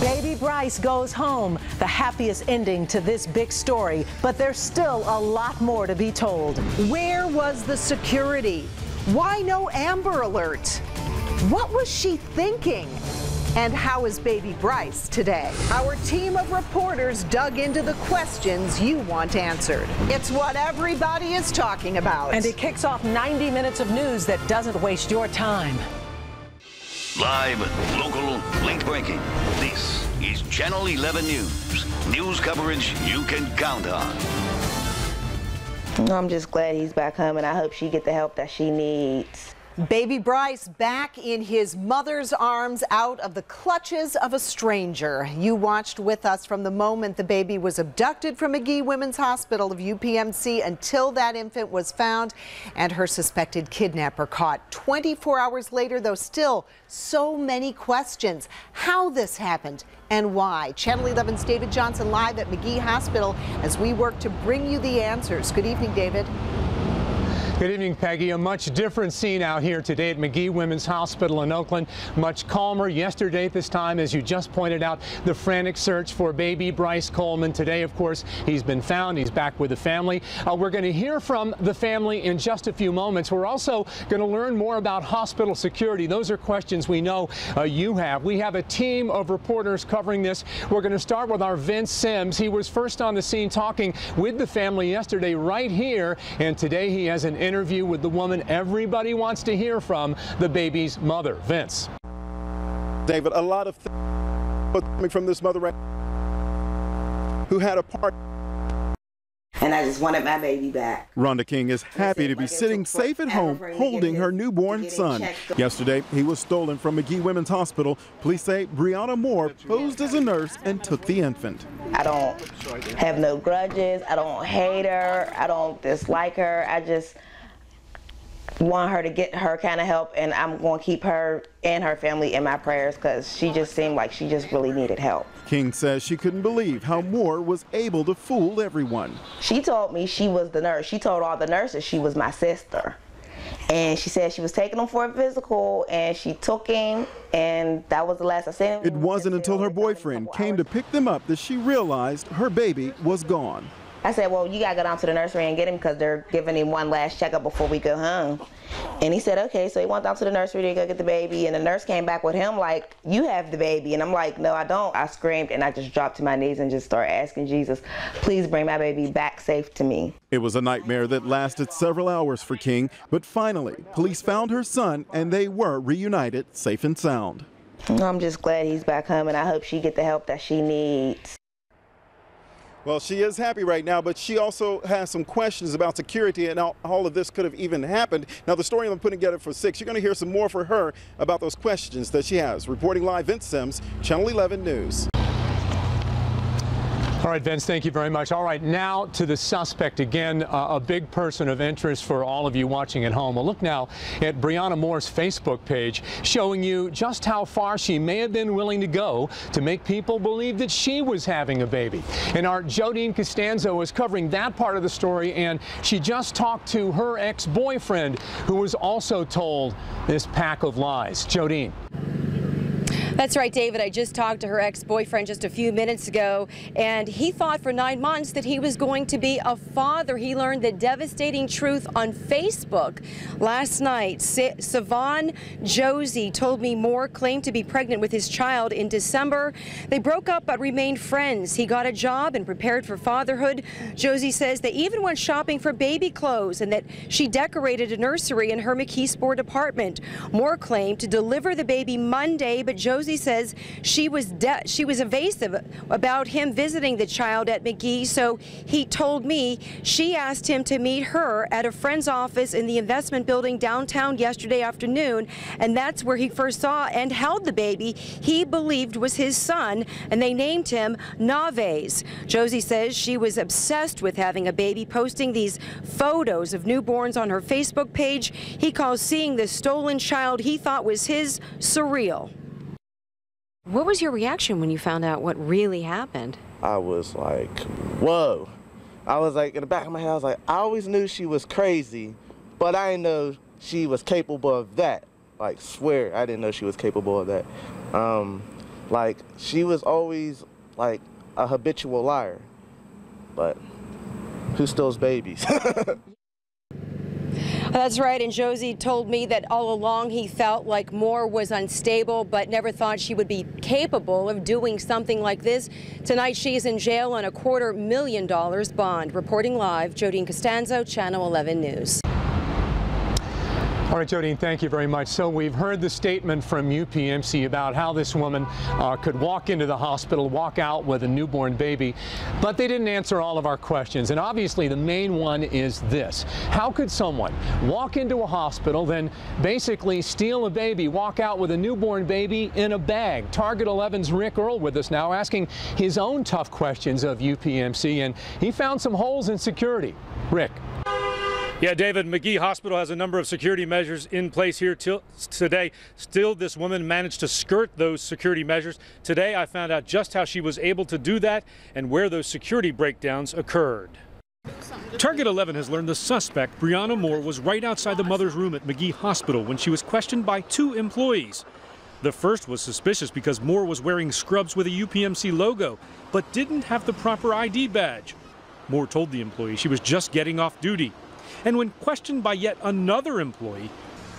Baby Bryce goes home, the happiest ending to this big story, but there's still a lot more to be told. Where was the security? Why no Amber Alert? What was she thinking? And how is baby Bryce today? Our team of reporters dug into the questions you want answered. It's what everybody is talking about. And it kicks off 90 minutes of news that doesn't waste your time. Live, local, late breaking. This is Channel 11 News. News coverage you can count on. I'm just glad he's back home, and I hope she get the help that she needs. Baby Bryce back in his mother's arms, out of the clutches of a stranger. You watched with us from the moment the baby was abducted from Magee Women's Hospital of UPMC until that infant was found and her suspected kidnapper caught. 24 hours later, though, still so many questions. How this happened and why. Channel 11's David Johnson live at Magee Hospital as we work to bring you the answers. Good evening, David. Good evening, Peggy. A much different scene out here today at Magee Women's Hospital in Oakland. Much calmer yesterday at this time, as you just pointed out, the frantic search for baby Bryce Coleman. Today, of course, he's been found. He's back with the family. We're going to hear from the family in just a few moments. We're also going to learn more about hospital security. Those are questions we know you have. We have a team of reporters covering this. We're going to start with our Vince Sims. He was first on the scene talking with the family yesterday right here, and today he has an interview with the woman everybody wants to hear from, the baby's mother. Vince. David, a lot of things coming from this mother who had a part. And I just wanted my baby back. Rhonda King is happy to be sitting safe at home holding her newborn son. Yesterday, he was stolen from Magee Women's Hospital. Police say Brianna Moore posed as a nurse and took the infant. I don't have no grudges. I don't hate her. I don't dislike her. I just want her to get her kind of help, and I'm going to keep her and her family in my prayers because she just seemed like she just really needed help. King says she couldn't believe how Moore was able to fool everyone. She told me she was the nurse. She told all the nurses she was my sister. And she said she was taking him for a physical, and she took him, and that was the last I seen him. It wasn't until her boyfriend came to pick them up that she realized her baby was gone. I said, well, you got to go down to the nursery and get him because they're giving him one last checkup before we go home. And he said, okay. So he went down to the nursery to go get the baby, and the nurse came back with him like, you have the baby. And I'm like, no, I don't. I screamed, and I just dropped to my knees and just started asking Jesus, please bring my baby back safe to me. It was a nightmare that lasted several hours for King, but finally, police found her son, and they were reunited safe and sound. I'm just glad he's back home, and I hope she get the help that she needs. Well, she is happy right now, but she also has some questions about security and how all of this could have even happened. Now, the story I'm putting together for 6, you're going to hear some more from her about those questions that she has. Reporting live, Vince Sims, Channel 11 News. All right, Vince, thank you very much. All right, now to the suspect. Again, a big person of interest for all of you watching at home. A look now at Brianna Moore's Facebook page, showing you just how far she may have been willing to go to make people believe that she was having a baby. And our Jodine Costanzo is covering that part of the story, and she just talked to her ex-boyfriend, who was also told this pack of lies. Jodine. That's right, David. I just talked to her ex-boyfriend just a few minutes ago, and he thought for 9 months that he was going to be a father. He learned the devastating truth on Facebook last night. Savon Josie told me Moore claimed to be pregnant with his child in December. They broke up but remained friends. He got a job and prepared for fatherhood. Josie says they even went shopping for baby clothes and that she decorated a nursery in her McKeesport apartment. Moore claimed to deliver the baby Monday, but Josie says she was evasive about him visiting the child at Magee, so he told me she asked him to meet her at a friend's office in the investment building downtown yesterday afternoon, and that's where he first saw and held the baby he believed was his son, and they named him Naves. Josie says she was obsessed with having a baby, posting these photos of newborns on her Facebook page. He calls seeing the stolen child he thought was his surreal. What was your reaction when you found out what really happened? I was like, whoa. I was like, in the back of my head, I was like, I always knew she was crazy, but I didn't know she was capable of that. Like, swear, I didn't know she was capable of that. Like, she was always like a habitual liar. But who steals babies? That's right, and Josie told me that all along he felt like Moore was unstable, but never thought she would be capable of doing something like this. Tonight she's in jail on a $250,000 bond. Reporting live, Jodine Costanzo, Channel 11 News. All right, Jodine, thank you very much. So we've heard the statement from UPMC about how this woman could walk into the hospital, walk out with a newborn baby, but they didn't answer all of our questions. And obviously the main one is this: how could someone walk into a hospital, then basically steal a baby, walk out with a newborn baby in a bag? Target 11's Rick Earl with us now, asking his own tough questions of UPMC, and he found some holes in security. Rick. Yeah, David, Magee Hospital has a number of security measures in place here today. Still, this woman managed to skirt those security measures. Today, I found out just how she was able to do that and where those security breakdowns occurred. Target 11 has learned the suspect, Brianna Moore, was right outside the mother's room at Magee Hospital when she was questioned by 2 employees. The first was suspicious because Moore was wearing scrubs with a UPMC logo, but didn't have the proper ID badge. Moore told the employee she was just getting off duty. And when questioned by yet another employee,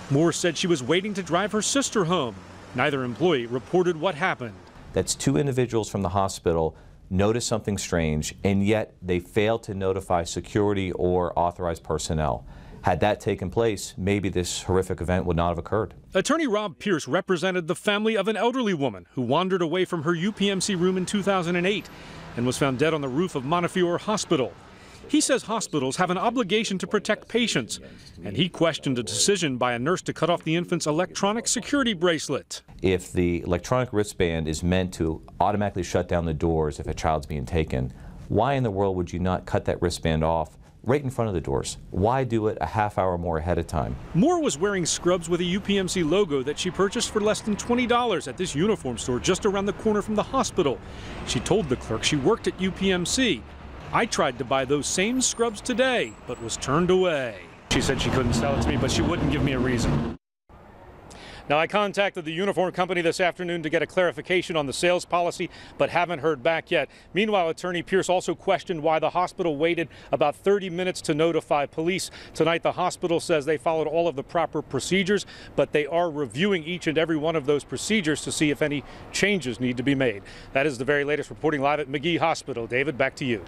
Moore said she was waiting to drive her sister home. Neither employee reported what happened. That's 2 individuals from the hospital noticed something strange, and yet they failed to notify security or authorized personnel. Had that taken place, maybe this horrific event would not have occurred. Attorney Rob Pierce represented the family of an elderly woman who wandered away from her UPMC room in 2008 and was found dead on the roof of Montefiore Hospital. He says hospitals have an obligation to protect patients, and he questioned a decision by a nurse to cut off the infant's electronic security bracelet. If the electronic wristband is meant to automatically shut down the doors if a child's being taken, why in the world would you not cut that wristband off right in front of the doors? Why do it a half hour more ahead of time? Moore was wearing scrubs with a UPMC logo that she purchased for less than $20 at this uniform store just around the corner from the hospital. She told the clerk she worked at UPMC. I tried to buy those same scrubs today, but was turned away. She said she couldn't sell it to me, but she wouldn't give me a reason. Now, I contacted the uniform company this afternoon to get a clarification on the sales policy, but haven't heard back yet. Meanwhile, Attorney Pierce also questioned why the hospital waited about 30 minutes to notify police. Tonight, the hospital says they followed all of the proper procedures, but they are reviewing each and every one of those procedures to see if any changes need to be made. That is the very latest. Reporting live at Magee Hospital. David, back to you.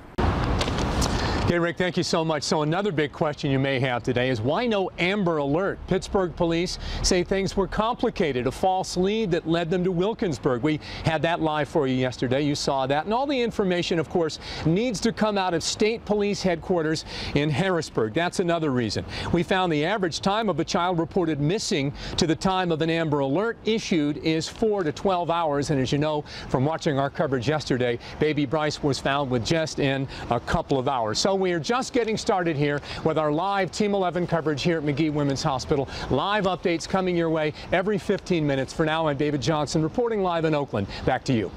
Okay, Rick, thank you so much. So another big question you may have today is why no Amber Alert? Pittsburgh police say things were complicated, a false lead that led them to Wilkinsburg. We had that live for you yesterday. You saw that. And all the information, of course, needs to come out of state police headquarters in Harrisburg. That's another reason. We found the average time of a child reported missing to the time of an Amber Alert issued is 4 to 12 hours. And as you know from watching our coverage yesterday, baby Bryce was found with just in a couple of hours. So we are just getting started here with our live Team 11 coverage here at Magee Women's Hospital. Live updates coming your way every 15 minutes. For now, I'm David Johnson reporting live in Oakland. Back to you.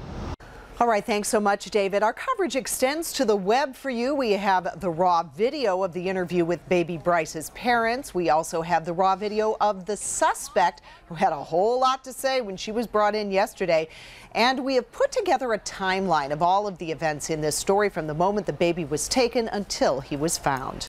All right, thanks so much, David. Our coverage extends to the web for you. We have the raw video of the interview with baby Bryce's parents. We also have the raw video of the suspect who had a whole lot to say when she was brought in yesterday. And we have put together a timeline of all of the events in this story from the moment the baby was taken until he was found.